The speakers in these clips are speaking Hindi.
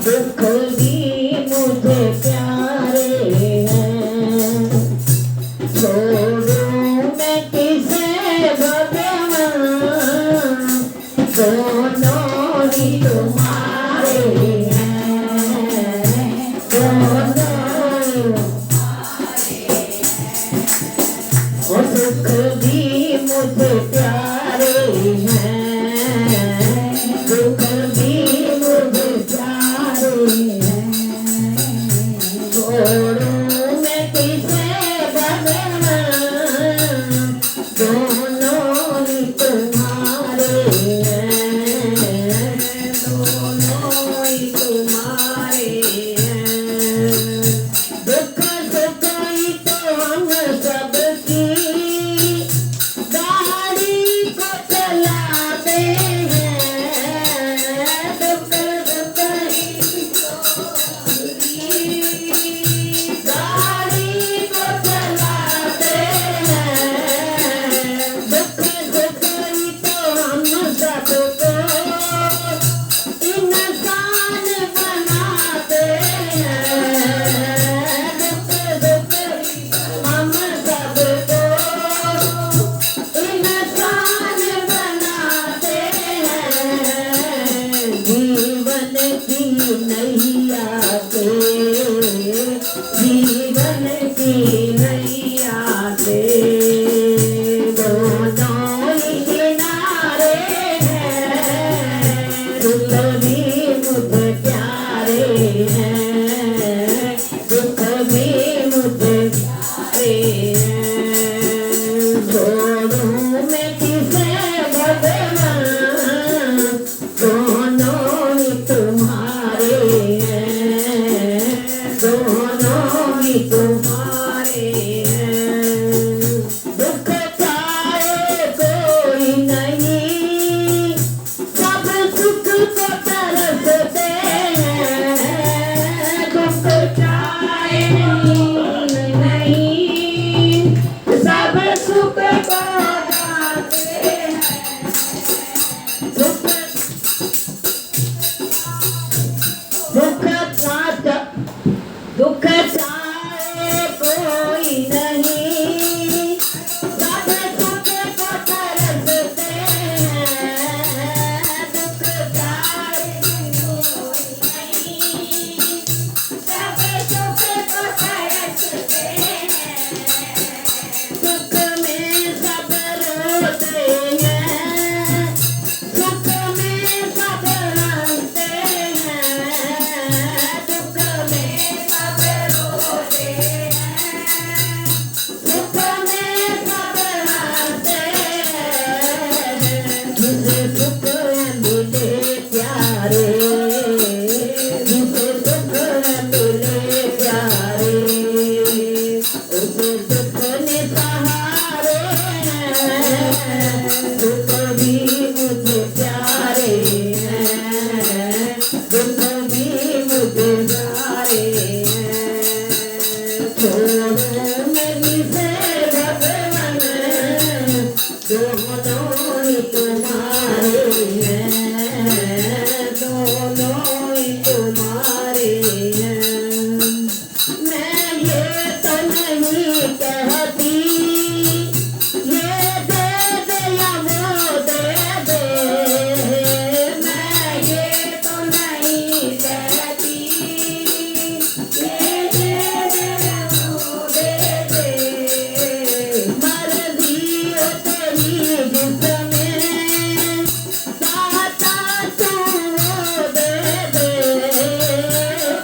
दुख भी मुझे प्यारे हैं, छोड़ूं मैं किसे भगवान, दोनों ही तुम्हारे हैं, दोनों ही और दुख भी मुझे प्यारे हैं, दुख भी मुझे प्यारे हैं, छोड़ूं मैं किसे भगवान, दोनों ही तुम्हारे हैं, दोनों ही तुम्हारे हैं, दुख सुख ही तो हम सबकी गाड़ी को चलाते हैं, दुख सुख ही तो गाड़ी को चलाते हैं, दुख सुख ही तो हम सबको इंसान बनाते हैं, दुख सुख ही हम सबको इंसान बनाते हैं, जीवन की नैया के, जीवन की नैया के दोनों ही किनारे हैं, दुख भी मुझे प्यारे हैं, दुख भी मुझे प्यारे हैं, छोड़ूं मैं किसे भगवान, दोनों ही तुम्हारे हैं, दोनों ही तुम्हारे हैं, दुख चाहे कोई नहीं, सब सुख को तरसते हैं, दुख चाहे नहीं, सब सुख को जाते हैं, दुख दुख चाहे कोई नहीं, सब सुख को तरसते हैं, दुख चाहे कोई नहीं, सब सुख को तरसते हैं, सुख में सब रोते हैं, सुख में सब हंसते हैं, दुख में सब रोते हैं, सुख में सब हंसते हैं, जिसे सुख मिले प्यारे, जिसे सुख मिले प्यारे, उसे सुख निसहारे हैं, दुख भी मुझे प्यारे हैं, दुख भी मुझे प्यारे हैं, छोड़ूं मैं किसे भगवान, दोनों ही तुम्हारे हैं, दोनों ही तुम्हारे हैं, मैं ये तो नहीं कहती ये दे दे या वो दे दे, मैं ये तो नहीं कहती ये दे दे या वो दे दे, मर्जी हो तेरी जिसमें दाता तू वो दे दे,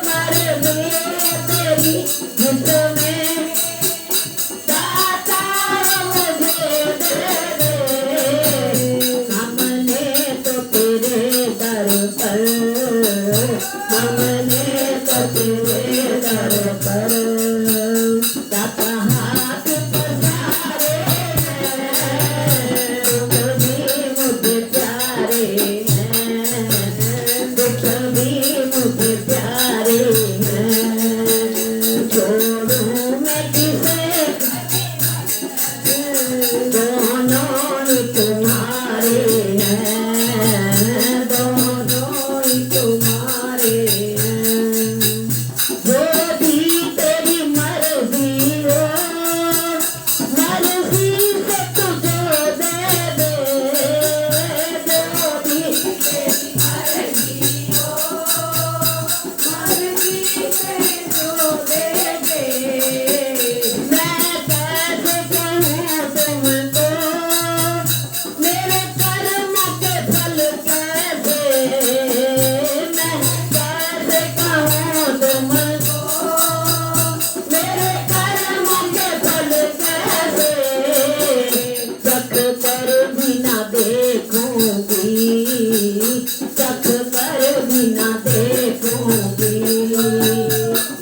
मर्जी हो तेरी जिसमें दाता मुझे दे दे, हमने तो तेरे दर पर, हमने तो तेरे दर पर दाता हाथ पसारे हैं, दुख भी मुझे प्यारे हैं, दुख भी मुझे प्यारे हैं, छोड़ूं मैं किसे, दोनों ही तुम्हारे हैं, दोनों चख कर भी ना देखूंगी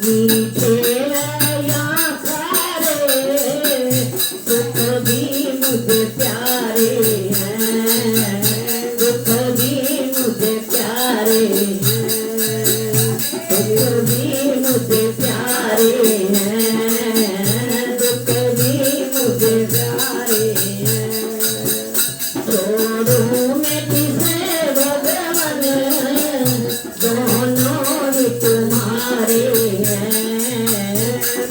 मीठे हैं या खारे दुख भी मुझे प्यारे हैं दुख भी मुझे प्यारे हैं दुख भी मुझे प्यारे हैं दुख भी मुझे प्यारे हैं छोड़ूं मैं किसे भगवान दोनों ही तुम्हारे हैं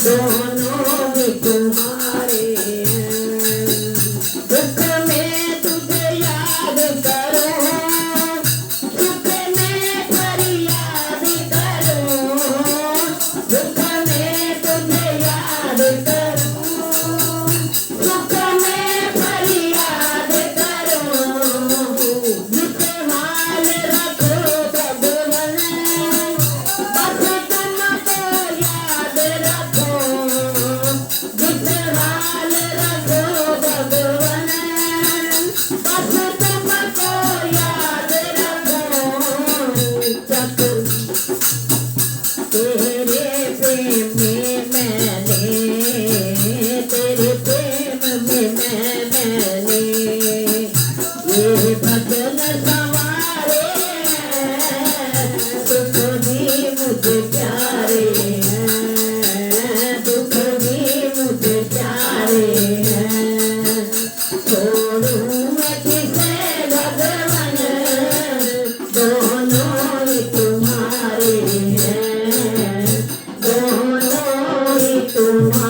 दोनों ही तुम्हारे हैं दुख में तुझे याद करूं सुख में फरियाद करूं दुख में तुझे याद करूं सुख में फरियाद करूं जिसे हाल रखो भगवान बस तुमको याद रखो जिसे हाल रखो भगवान बस तुमको याद रखो चक तेरे प्रेम में मैंने तेरे प्रेम में मैंने ये भजन सवारे हैं दुख भी मुझे प्यारे हैं दुख भी मुझे प्यारे हैं छोड़ूं मैं किसे भगवान दोनों ही तुम्हारे हैं दोनों ही तुम्हारे